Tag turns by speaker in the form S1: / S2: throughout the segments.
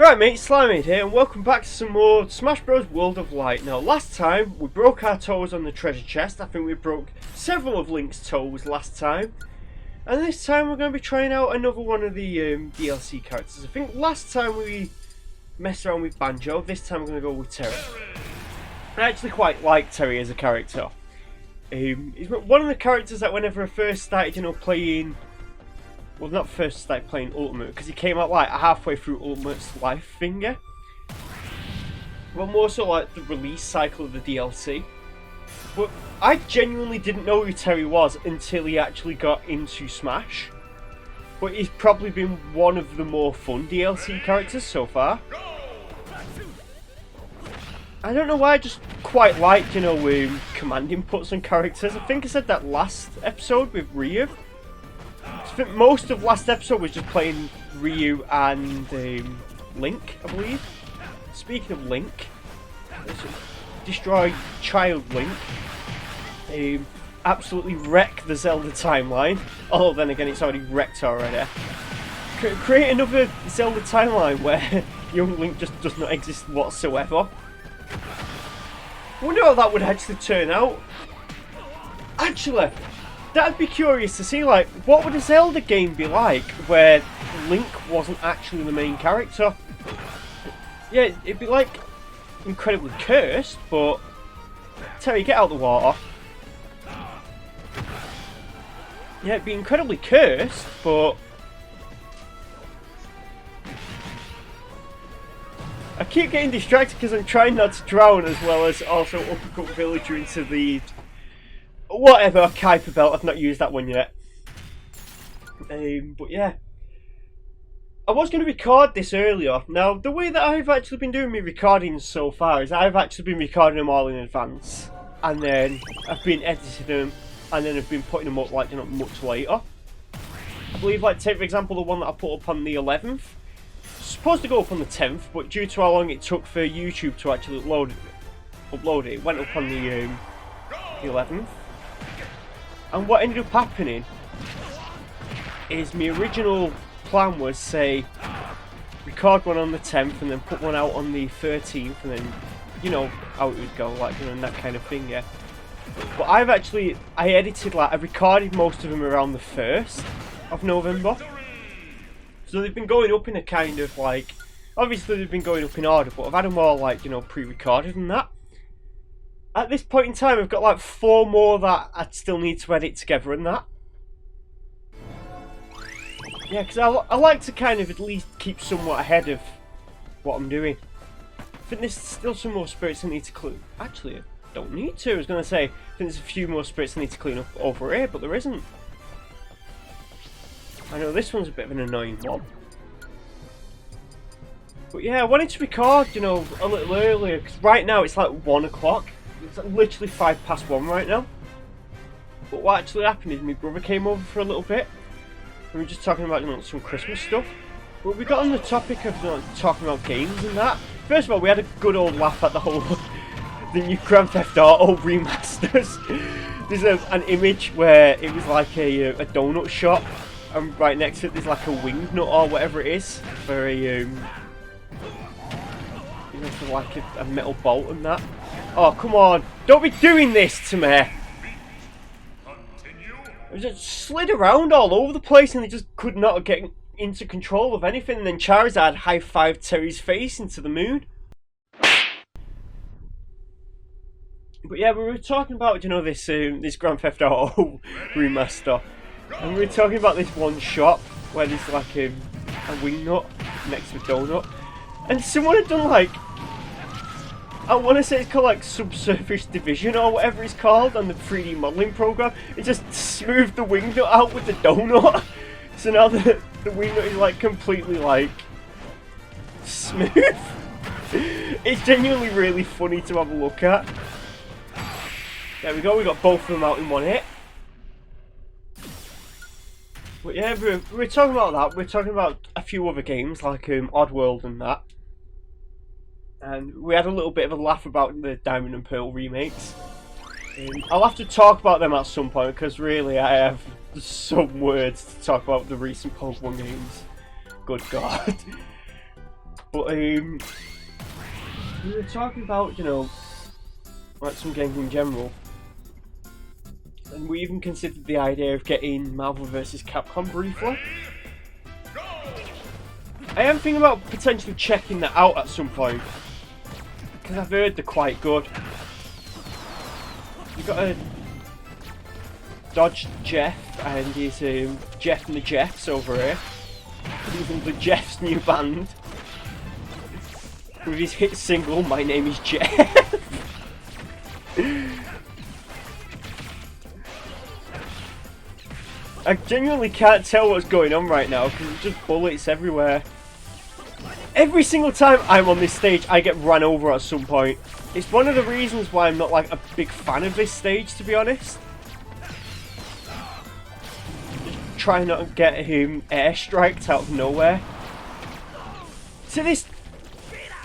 S1: Right mate, Slimade here and welcome back to some more Smash Bros World of Light. Now last time we broke our toes on the treasure chest. I think we broke several of Link's toes last time. And this time we're going to be trying out another one of the DLC characters. I think last time we messed around with Banjo, this time we're going to go with Terry. I actually quite like Terry as a character. He's one of the characters that whenever I first started, playing... Well, not first started playing Ultimate, because he came out like halfway through Ultimate's life finger. Well, more so like the release cycle of the DLC. But I genuinely didn't know who Terry was until he actually got into Smash. But he's probably been one of the more fun DLC characters so far. I don't know why, I just quite like, command inputs on characters. I think I said that last episode with Ryu. I think most of last episode was just playing Ryu and Link, I believe. Speaking of Link, destroy Child Link. Absolutely wreck the Zelda timeline. Although then again, it's already wrecked already. Create another Zelda timeline where young Link just does not exist whatsoever. I wonder how that would actually turn out. Actually, that'd be curious to see, like, what would a Zelda game be like where Link wasn't actually the main character? Yeah, it'd be like incredibly cursed, but Terry, get out of the water. Yeah, it'd be incredibly cursed, but I keep getting distracted because I'm trying not to drown, as well as also uppercut Villager into the whatever Kuiper Belt. I've not used that one yet. But yeah, I was going to record this earlier. Now, the way that I've actually been doing my recordings so far is I've actually been recording them all in advance, and then I've been editing them, and then I've been putting them up like much later. I believe, like, take for example the one that I put up on the 11th. Supposed to go up on the 10th, but due to how long it took for YouTube to actually upload it, it went up on the 11th. And what ended up happening is my original plan was, say, record one on the 10th and then put one out on the 13th, and then, you know how it would go, like, that kind of thing, yeah. But I edited, like, I recorded most of them around the 1st of November. So they've been going up in a kind of, like, obviously they've been going up in order, but I've had them all, like, pre-recorded and that. At this point in time, I've got like 4 more that I still need to edit together and that. Yeah, because I like to kind of at least keep somewhat ahead of what I'm doing. I think there's still some more spirits I need to clean. Actually, I don't need to. I was going to say, I think there's a few more spirits I need to clean up over here, but there isn't. I know this one's a bit of an annoying one. But yeah, I wanted to record, a little earlier, because right now it's like 1 o'clock. It's like literally 1:05 right now. But what actually happened is my brother came over for a little bit. We were just talking about, some Christmas stuff. But we got on the topic of talking about games and that. First of all, we had a good old laugh at the whole the new Grand Theft Auto remasters. There's an image where it was like a donut shop, and right next to it there's like a winged nut or whatever it is for a for like a metal bolt and that. Oh, come on. Don't be doing this to me. I just slid around all over the place and they just could not get into control of anything. And then Charizard high-fived Terry's face into the moon. But yeah, we were talking about, this Grand Theft Auto remaster. And we were talking about this one shop where there's like a wing nut next to a donut. And someone had done like, I want to say it's called like Subsurface Division or whatever it's called on the 3D modelling program. It just smoothed the wing nut out with the donut. So now the wing nut is like completely like smooth. It's genuinely really funny to have a look at. There we go, we got both of them out in one hit. But yeah, we're talking about that. We're talking about a few other games like Oddworld and that. And we had a little bit of a laugh about the Diamond and Pearl remakes. I'll have to talk about them at some point, because really I have some words to talk about the recent Pokemon games. Good God. But we were talking about, you know, like some games in general, and we even considered the idea of getting Marvel vs. Capcom briefly. I am thinking about potentially checking that out at some point, because I've heard they're quite good. You've got to dodge Jeff and his Jeff and the Jeffs over here. Even the Jeff's new band. With his hit single, My Name is Jeff. I genuinely can't tell what's going on right now because there's just bullets everywhere. Every single time I'm on this stage, I get run over at some point. It's one of the reasons why I'm not like a big fan of this stage, to be honest. Just trying not to get him airstriked out of nowhere. To this,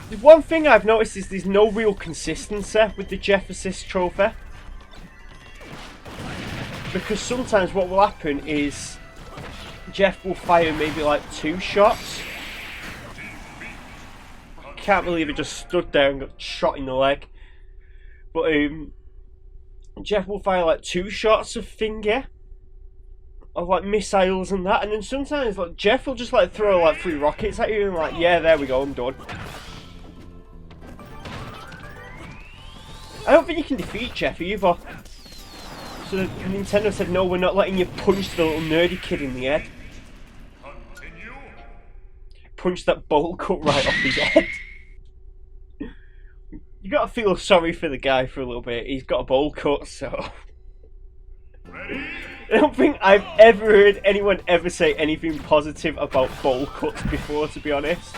S1: the one thing I've noticed is there's no real consistency with the Jeff Assist trophy. Because sometimes what will happen is Jeff will fire maybe like 2 shots. I can't believe it just stood there and got shot in the leg. But Jeff will fire like 2 shots of finger, of like missiles and that, and then sometimes like Jeff will just like throw like 3 rockets at you and like, yeah, there we go, I'm done. I don't think you can defeat Jeff either. So Nintendo said, no, we're not letting you punch the little nerdy kid in the head. Punch that bowl cut right off his head. You gotta feel sorry for the guy for a little bit. He's got a bowl cut, so... I don't think I've ever heard anyone ever say anything positive about bowl cuts before, to be honest.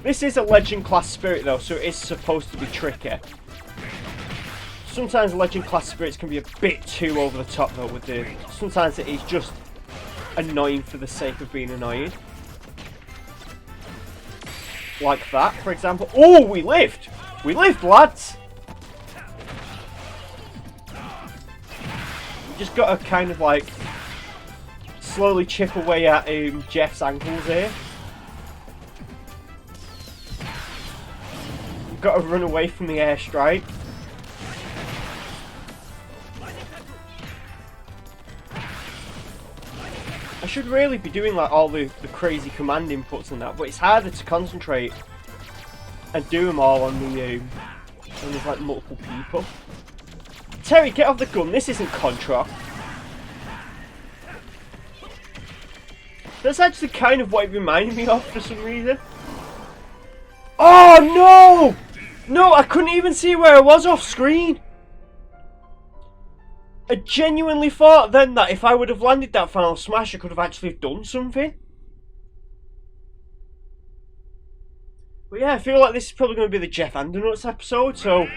S1: This is a Legend class spirit though, so it's supposed to be tricky. Sometimes Legend class spirits can be a bit too over the top though with the... Sometimes it is just annoying for the sake of being annoying. Like that, for example. Oh, we lived! We lived, lads! You just gotta kind of like slowly chip away at Jeff's ankles here. Got to run away from the airstrike. I should really be doing like all the crazy command inputs and that, but it's harder to concentrate and do them all on the when there's like multiple people. Terry, get off the gun. This isn't Contra. That's actually kind of what it reminded me of for some reason. Oh no! No, I couldn't even see where I was off screen. I genuinely thought then that if I would have landed that final smash, I could have actually done something. But yeah, I feel like this is probably going to be the Jeff Andernuts episode, so...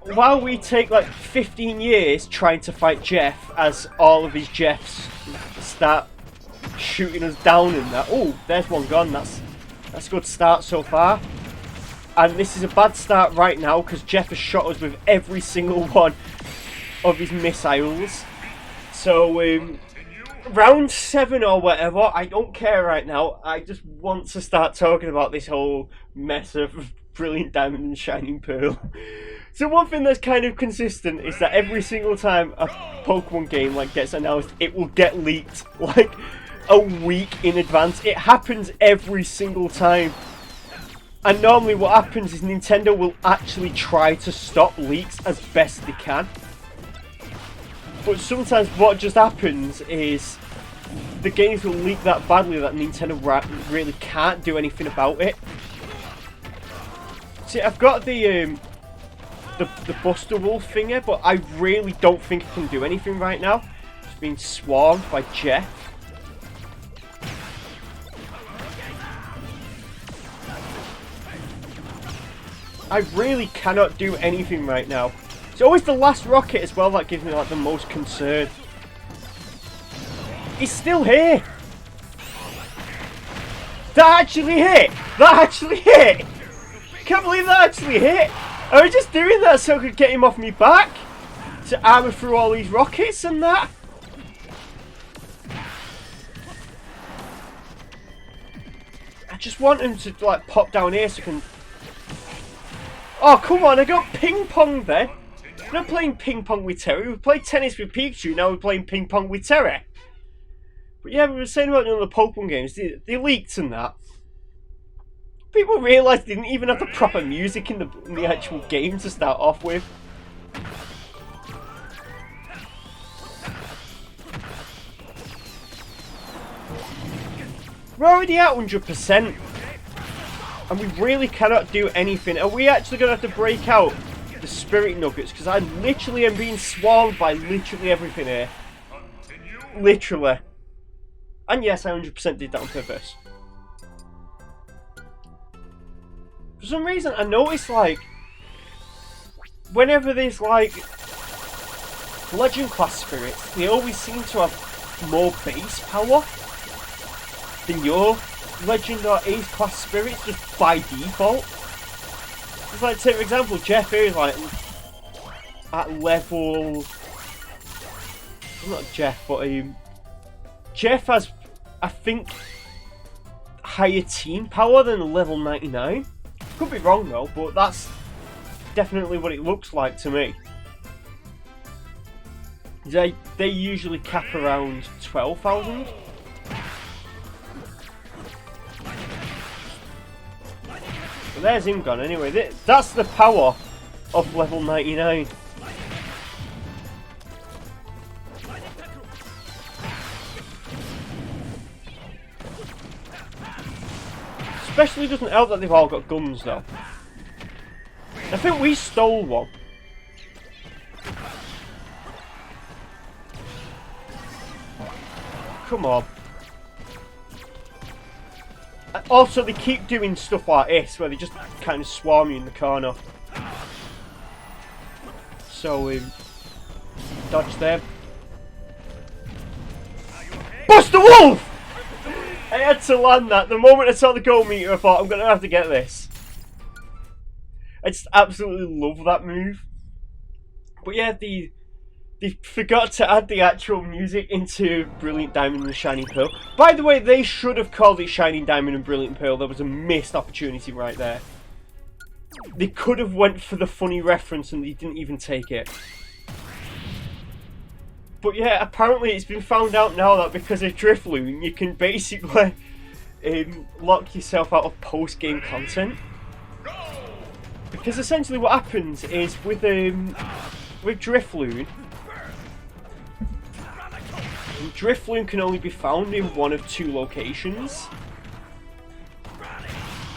S1: While we take like 15 years trying to fight Jeff, as all of his Jeffs start shooting us down in that... Oh, there's one gone, that's a good start so far. And this is a bad start right now because Jeff has shot us with every single one of his missiles. So, round 7 or whatever, I don't care right now. I just want to start talking about this whole mess of Brilliant Diamond and Shining Pearl. So one thing that's kind of consistent is that every single time a Pokemon game like gets announced, it will get leaked like a week in advance. It happens every single time. And normally what happens is Nintendo will actually try to stop leaks as best they can. But sometimes what just happens is the games will leak that badly that Nintendo really can't do anything about it. See, I've got the Buster Wolf finger, but I really don't think it can do anything right now. It's being swarmed by Jeff. I really cannot do anything right now. It's always the last rocket as well that gives me like the most concern. He's still here. That actually hit. That actually hit. Can't believe that actually hit. I was just doing that so I could get him off me back to armor through all these rockets and that. just want him to like pop down here so I can... Oh, come on, I got ping pong there. We're not playing ping pong with Terry. We played tennis with Pikachu, now we're playing ping pong with Terry. But yeah, we were saying about the other Pokemon games, they leaked and that. People realised they didn't even have the proper music in the actual game to start off with. We're already at 100%. And we really cannot do anything. Are we actually going to have to break out the Spirit Nuggets? Because I literally am being swarmed by literally everything here. Literally. And yes, I 100% did that on purpose. For some reason, I noticed, like, whenever there's, like, Legend class spirits, they always seem to have more base power than your Legend or Ace class spirits, just by default. It's like, take for example, Jeff here is, like, at level... Not Jeff, but, Jeff has, I think, higher team power than level 99. Could be wrong though, but that's definitely what it looks like to me. They usually cap around 12,000. But there's him gone anyway. That's the power of level 99. Especially doesn't help that they've all got guns though. I think we stole one. Come on. Also, they keep doing stuff like this where they just kind of swarm you in the corner. So, dodge them. Buster Wolf! I had to land that. The moment I saw the goal meter, I thought, I'm going to have to get this. I just absolutely love that move. But yeah, they forgot to add the actual music into Brilliant Diamond and Shining Pearl. By the way, they should have called it Shining Diamond and Brilliant Pearl. There was a missed opportunity right there. They could have went for the funny reference and they didn't even take it. But yeah, apparently it's been found out now that because of Drifloon, you can basically lock yourself out of post-game content. Because essentially what happens is with Drifloon, Drifloon can only be found in one of two locations.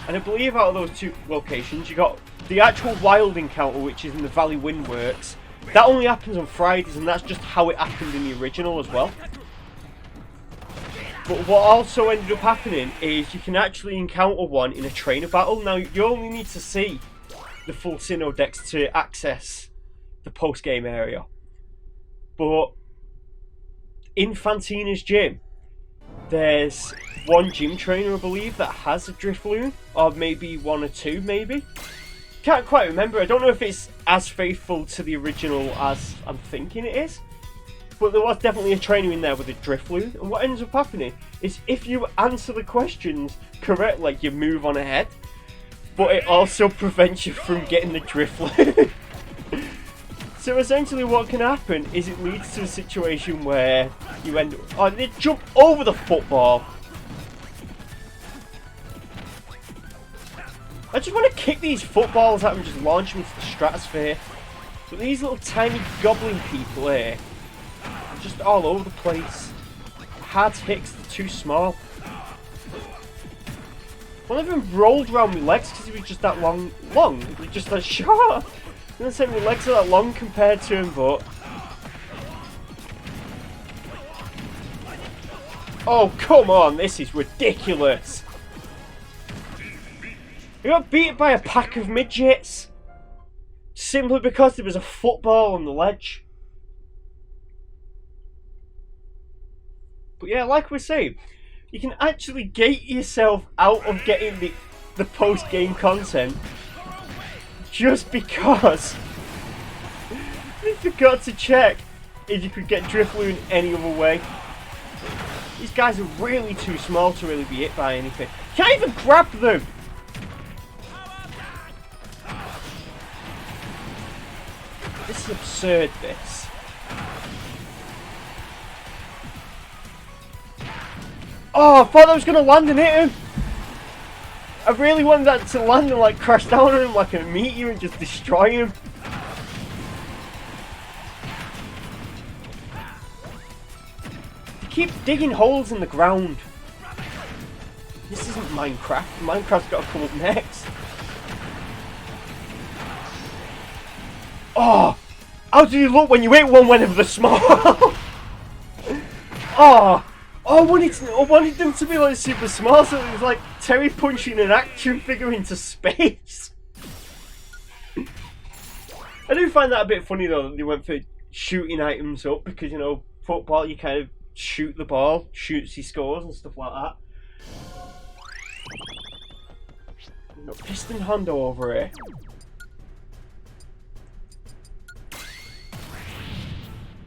S1: And I believe out of those two locations, you got the actual wild encounter, which is in the Valley Windworks. That only happens on Fridays, and that's just how it happened in the original as well. But what also ended up happening is you can actually encounter one in a trainer battle. Now, you only need to see the full Sinnoh Dex to access the post-game area. But in Fantina's gym, there's one gym trainer, I believe, that has a Drifloon, or maybe one or two, maybe. Can't quite remember. I don't know if it's as faithful to the original as I'm thinking it is. But there was definitely a trainer in there with a Drifloon. And what ends up happening is if you answer the questions correctly, you move on ahead. But it also prevents you from getting the Drifloon. So essentially what can happen is it leads to a situation where you end up... Oh, they jump over the football. I just want to kick these footballs at them and just launch them into the stratosphere. But these little tiny goblin people here are just all over the place. Hard hits, they're too small. One of them rolled around my legs because he was just that long. He was just that short. I'm gonna say my legs are that long compared to him, but... Oh, come on, this is ridiculous. We got beat by a pack of midgets simply because there was a football on the ledge. But yeah, like we're saying, you can actually gate yourself out of getting the post-game content just because you forgot to check if you could get Drifloon any other way. These guys are really too small to really be hit by anything. Can't even grab them! This is absurd, this. Oh, I thought I was going to land and hit him! I really wanted that to land and like crash down on him like a meteor and just destroy him. They keep digging holes in the ground. This isn't Minecraft. Minecraft's got to come up next. Oh! How do you look when you hit one whenever they're small? Oh! Oh, I wanted them to be like super small, so it was like Terry punching an action figure into space. I do find that a bit funny though, that they went for shooting items up, because, you know, football, you kind of shoot the ball, shoots, he scores and stuff like that. No, Piston Honda over here.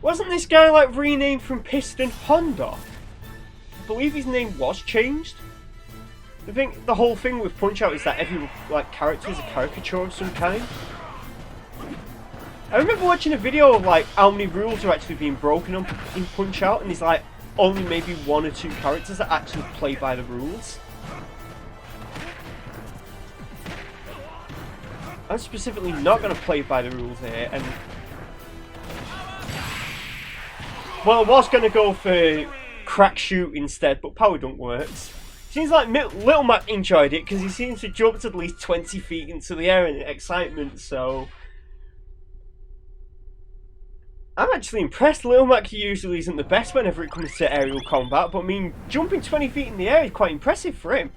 S1: Wasn't this guy like renamed from Piston Honda? I believe his name was changed. I think the whole thing with Punch-Out is that every like character is a caricature of some kind. I remember watching a video of like how many rules are actually being broken in Punch-Out, and there's like only maybe 1 or 2 characters that actually play by the rules. I'm specifically not going to play by the rules here, and well, I was going to go for Crack Shoot instead, but Power Dunk works. Seems like Little Mac enjoyed it because he seems to jump at least 20 feet into the air in excitement, so I'm actually impressed. Little Mac usually isn't the best whenever it comes to aerial combat, but I mean, jumping 20 feet in the air is quite impressive for him.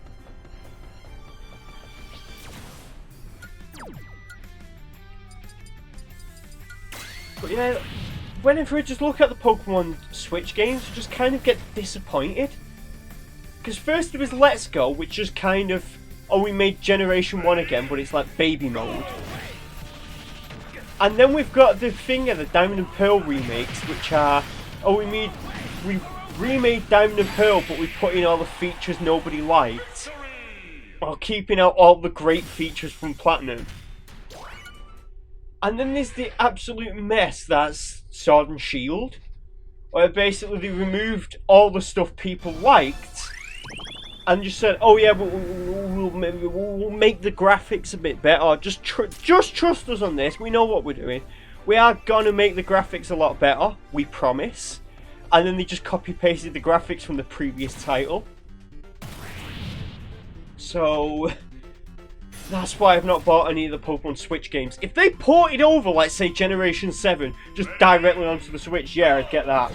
S1: But yeah, whenever I just look at the Pokemon Switch games, I just kind of get disappointed. Because first there was Let's Go, which just kind of, oh, we made Generation 1 again, but it's like baby mode. And then we've got the thing of the Diamond and Pearl remakes, which are, oh, we remade Diamond and Pearl, but we put in all the features nobody liked, while keeping out all the great features from Platinum. And then there's the absolute mess that's Sword and Shield, where basically they removed all the stuff people liked and just said, oh yeah, we'll make the graphics a bit better. Just trust us on this. We know what we're doing. We are going to make the graphics a lot better. We promise. And then they just copy-pasted the graphics from the previous title. So that's why I've not bought any of the Pokemon Switch games. If they ported over, like, say, Generation 7, just directly onto the Switch, yeah, I'd get that.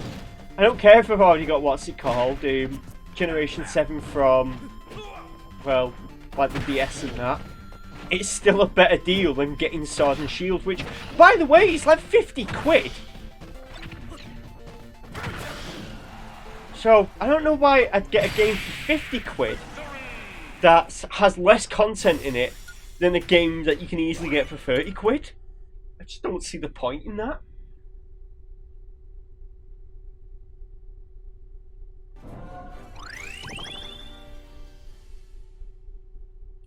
S1: I don't care if I've already got, what's it called, Generation 7 from, well, like the DS and that. It's still a better deal than getting Sword and Shield, which, by the way, is like 50 quid. So, I don't know why I'd get a game for 50 quid that has less content in it than a game that you can easily get for 30 quid. I just don't see the point in that.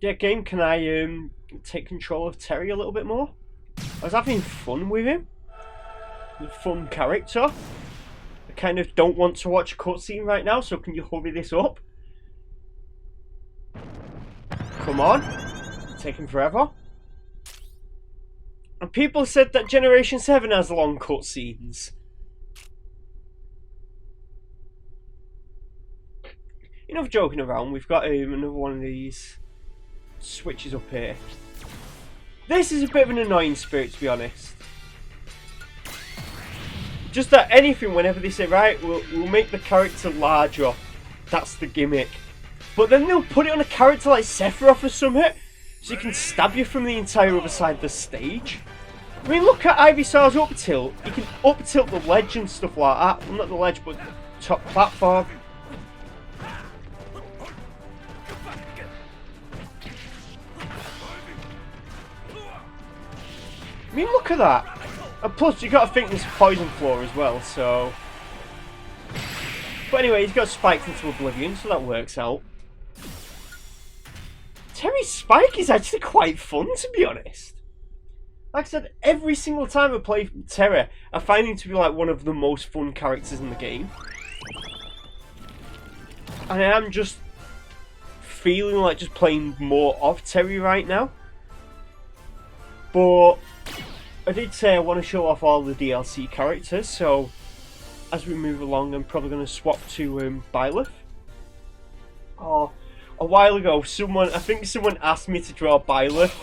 S1: Yeah, game, can I take control of Terry a little bit more? I was having fun with him. He's a fun character. I kind of don't want to watch a cutscene right now, so can you hurry this up? Come on. It's taking forever. And people said that Generation 7 has long cutscenes. Enough joking around, we've got another one of these switches up here. This is a bit of an annoying spirit, to be honest. Just that anything, whenever they say, right, we'll make the character larger, that's the gimmick. But then they'll put it on a character like Sephiroth or something, so he can stab you from the entire other side of the stage. I mean, look at Ivysaur's up tilt. You can up tilt the ledge and stuff like that. Well, not the ledge, but the top platform. I mean, look at that. And plus, you got to think there's a poison floor as well, so But anyway, he's got spiked into oblivion, so that works out. Terry Spike is actually quite fun, to be honest. Like I said, every single time I play Terry, I find him to be like one of the most fun characters in the game. And I am just feeling like just playing more of Terry right now. But I did say I want to show off all the DLC characters, so as we move along, I'm probably going to swap to Byleth. Oh, a while ago, I think someone asked me to draw Byleth,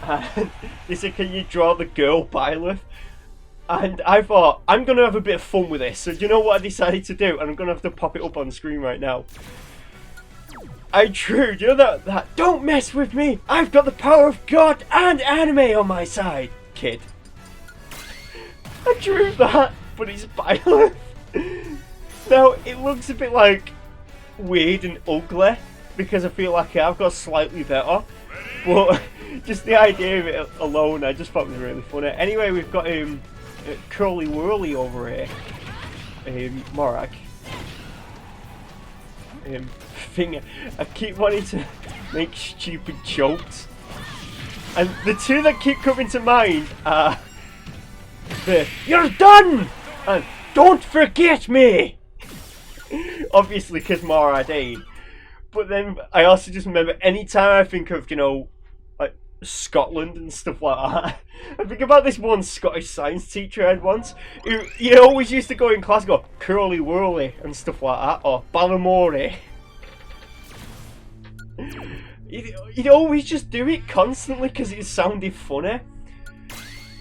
S1: and they said, "Can you draw the girl Byleth?" And I thought, I'm going to have a bit of fun with this. So do you know what I decided to do? And I'm going to have to pop it up on the screen right now. I drew, do you know that "Don't mess with me, I've got the power of God and anime on my side" kid. I drew that, but it's Byleth. Now, it looks a bit like weird and ugly, because I feel like I've got slightly better. But just the idea of it alone, I just thought was really funny. Anyway, we've got Curly Whirly over here. Morag. Thing, I keep wanting to make stupid jokes. And the two that keep coming to mind are the "You're done!" and "Don't forget me!" Obviously, because Morag. But then I also just remember anytime I think of, you know, like Scotland and stuff like that, I think about this one Scottish science teacher I had once. He always used to go in class and go "Curly Whirly" and stuff like that, or "Balamory." He'd always just do it constantly because it sounded funny.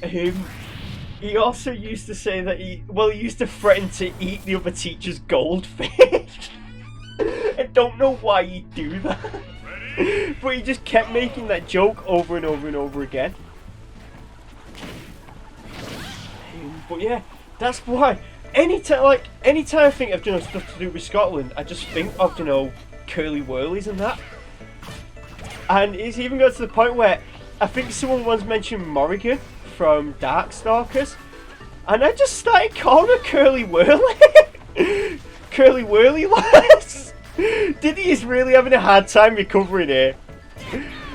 S1: He also used to say that he used to threaten to eat the other teacher's goldfish. I don't know why he'd do that. But he just kept making that joke over and over and over again. But yeah, that's why anytime I think of, you know, stuff to do with Scotland, I just think of, you know, Curly Whirlies and that. And it's even got to the point where I think someone once mentioned Morrigan from Darkstalkers, and I just started calling her Curly Whirly. Curly Whirly lass. Diddy is really having a hard time recovering here.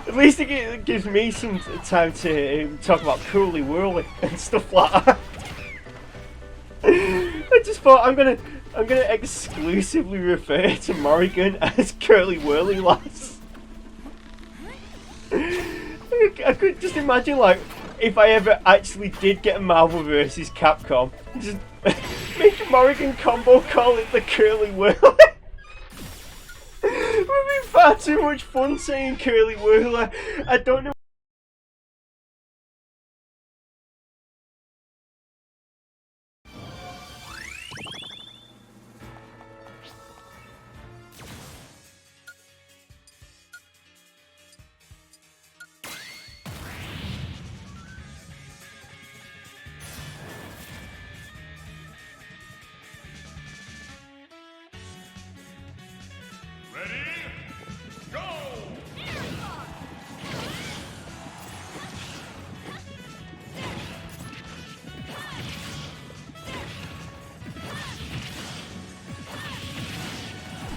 S1: At least it gives me some time to talk about Curly Whirly and stuff like that. I just thought I'm gonna exclusively refer to Morrigan as Curly Whirly lass. I could just imagine, like, if I ever actually did get a Marvel vs. Capcom, just make a Morrigan combo, call it the Curly Whirly. It would be far too much fun saying Curly Whirly. I don't know.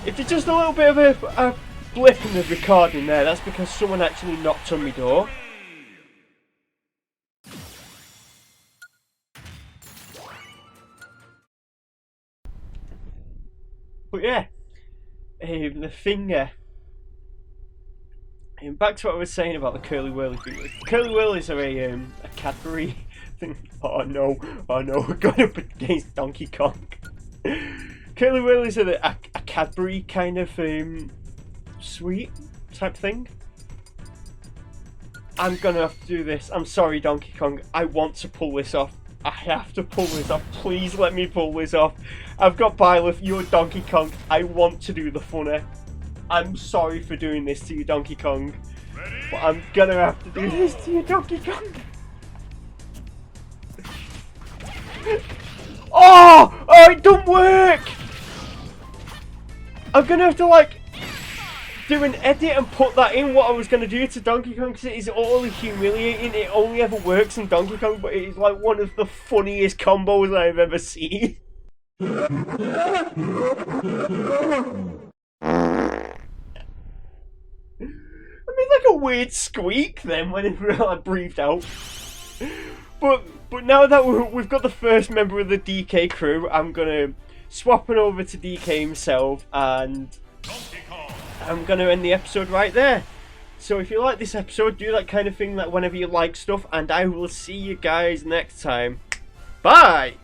S1: If there's just a little bit of a blip in the recording there, that's because someone actually knocked on my door. But yeah, the finger. Back to what I was saying about the Curly Whirly thing. Curly Whirlies are a Cadbury thing. Oh no, going up against Donkey Kong. Curly Whirlies are a Cadbury kind of sweet type thing. I'm gonna have to do this. I'm sorry, Donkey Kong. I want to pull this off. I have to pull this off. Please let me pull this off. I've got Byleth, you're Donkey Kong. I want to do the funny. I'm sorry for doing this to you, Donkey Kong. But I'm gonna have to do this to you, Donkey Kong. Oh! Oh, it don't work! I'm gonna have to, like, do an edit and put that in what I was gonna do to Donkey Kong, because it is utterly humiliating. It only ever works in Donkey Kong, but it is like one of the funniest combos I've ever seen. I made like a weird squeak then when I breathed out. But now that we've got the first member of the DK crew, I'm gonna swap it over to DK himself, and I'm gonna end the episode right there. So if you like this episode, do that kind of thing, like whenever you like stuff, and I will see you guys next time. Bye!